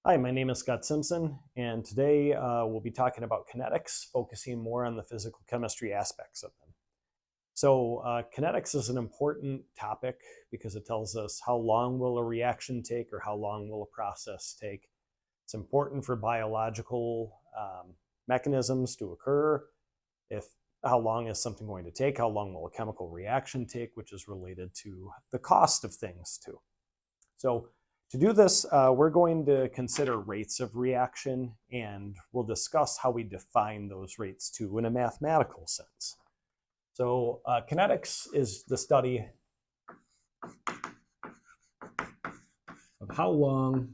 Hi, my name is Scott Simpson, and today we'll be talking about kinetics, focusing more on the physical chemistry aspects of them. So kinetics is an important topic because it tells us how long will a reaction take or how long will a process take. It's important for biological mechanisms to occur. How long is something going to take? How long will a chemical reaction take, which is related to the cost of things too. So to do this, we're going to consider rates of reaction, and we'll discuss how we define those rates too in a mathematical sense. So kinetics is the study of how long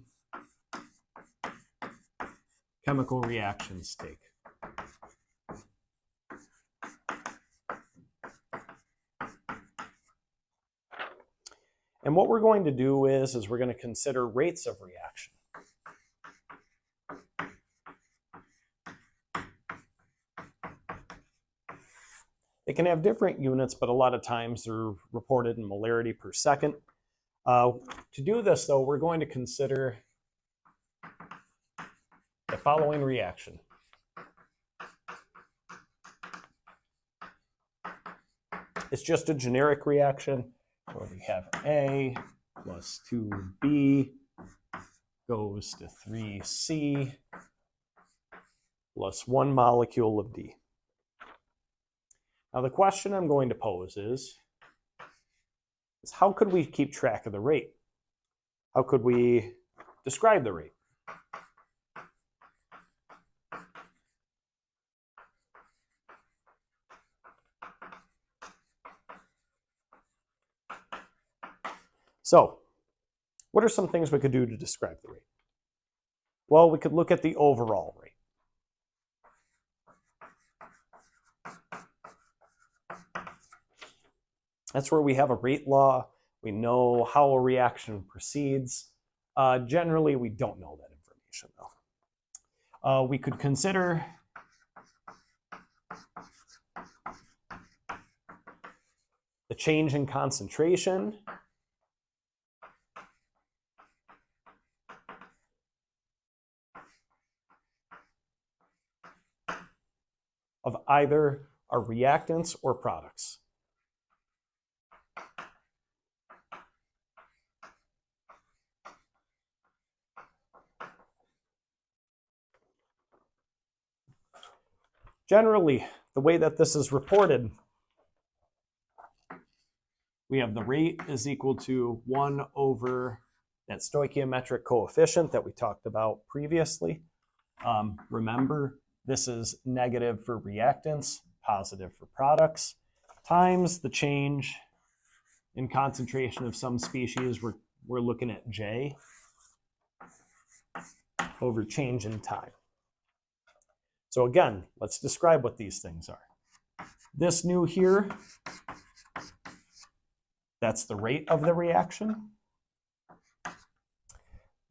chemical reactions take. And what we're going to do is we're going to consider rates of reaction. They can have different units, but a lot of times they're reported in molarity per second. To do this, though, we're going to consider the following reaction. It's just a generic reaction where we have A plus 2B goes to 3C plus 1 molecule of D. Now the question I'm going to pose is how could we keep track of the rate? How could we describe the rate? So, what are some things we could do to describe the rate? Well, we could look at the overall rate. That's where we have a rate law. We know how a reaction proceeds. Generally, we don't know that information, though. We could consider the change in concentration of either our reactants or products. Generally, the way that this is reported, we have the rate is equal to 1 over that stoichiometric coefficient that we talked about previously. Remember, this is negative for reactants, positive for products, times the change in concentration of some species. We're looking at J over change in time. So again, let's describe what these things are. This nu here, that's the rate of the reaction.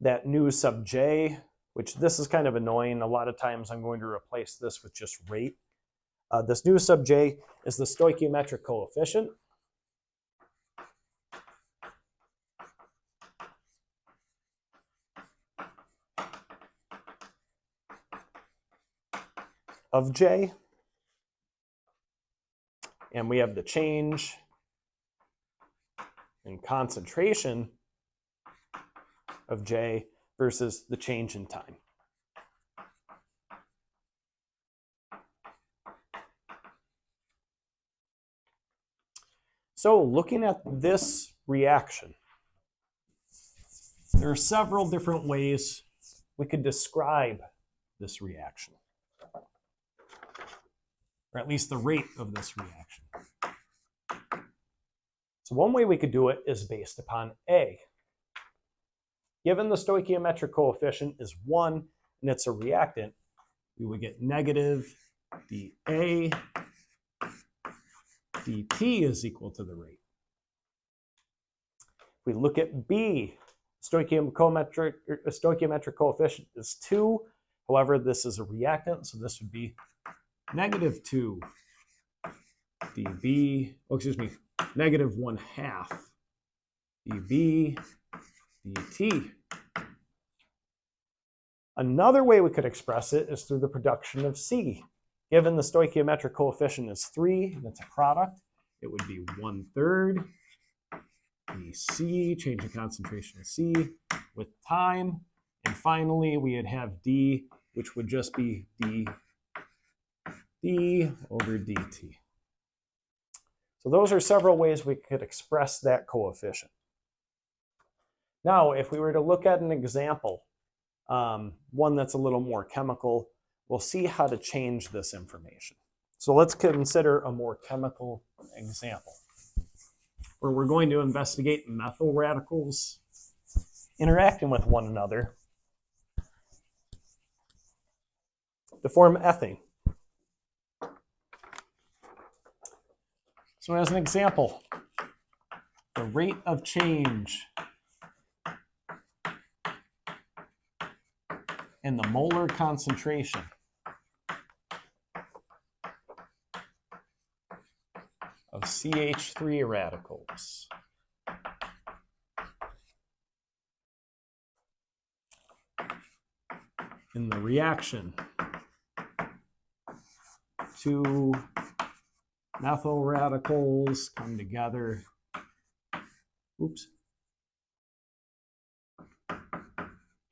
That nu sub J, which this is kind of annoying. A lot of times I'm going to replace this with just rate. This nu sub J is the stoichiometric coefficient. Of J. And we have the change in concentration of J versus the change in time. So looking at this reaction, there are several different ways we could describe this reaction, or at least the rate of this reaction. So one way we could do it is based upon A. Given the stoichiometric coefficient is 1 and it's a reactant, we would get negative dA dt is equal to the rate. If we look at B, stoichiometric coefficient is 2. However, this is a reactant, so this would be negative 2 dB, negative 1/2 dB dt. Another way we could express it is through the production of C. Given the stoichiometric coefficient is 3, and it's a product, it would be 1/3 dC, change in concentration of C, with time. And finally, we'd have D, which would just be d over dt. So those are several ways we could express that coefficient. Now, if we were to look at an example, one that's a little more chemical, we'll see how to change this information. So let's consider a more chemical example, where we're going to investigate methyl radicals interacting with one another to form ethane. So as an example, the rate of change in the molar concentration of CH3 radicals in the reaction two methyl radicals come together, to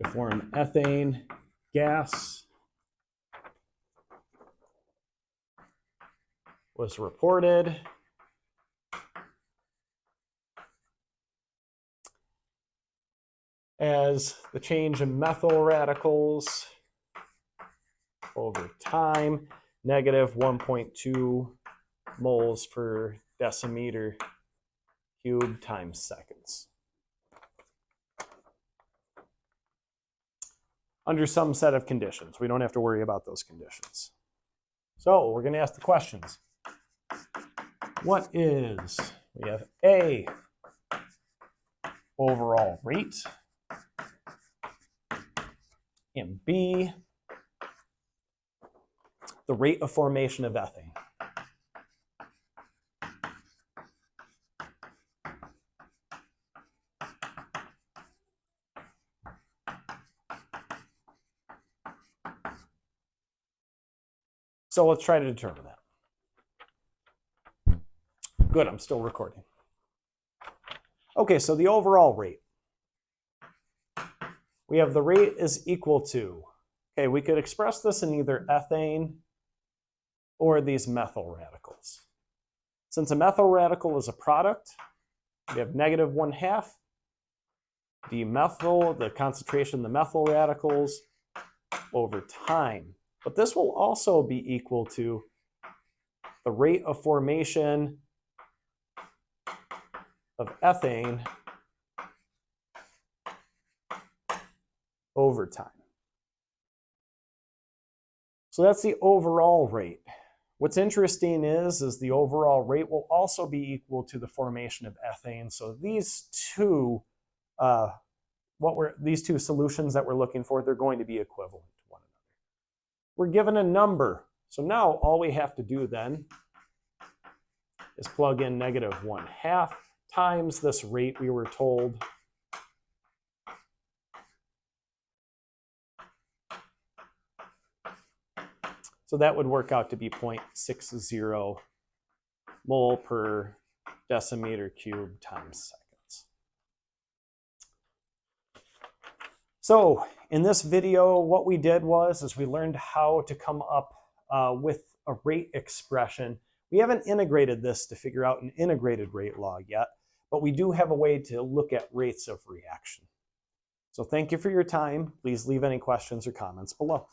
form ethane gas was reported as the change in methyl radicals over time, negative 1.2 moles per decimeter cubed times seconds. Under some set of conditions. We don't have to worry about those conditions. So we're going to ask the questions. What is, we have A, overall rate, and B, the rate of formation of ethane. So let's try to determine that. Good, I'm still recording. Okay, so the overall rate. We have the rate is equal to, okay, we could express this in either ethane or these methyl radicals. Since a methyl radical is a product, we have negative 1/2 d-methyl, the concentration of the methyl radicals over time. But this will also be equal to the rate of formation of ethane over time. So that's the overall rate. What's interesting is the overall rate will also be equal to the formation of ethane. So these two, these two solutions that we're looking for, they're going to be equivalent to one another. We're given a number. So now all we have to do then is plug in negative 1/2 times this rate we were told. So that would work out to be 0.60 mole per decimeter cubed times seconds. So in this video, what we did was we learned how to come up with a rate expression. We haven't integrated this to figure out an integrated rate law yet, but we do have a way to look at rates of reaction. So thank you for your time. Please leave any questions or comments below.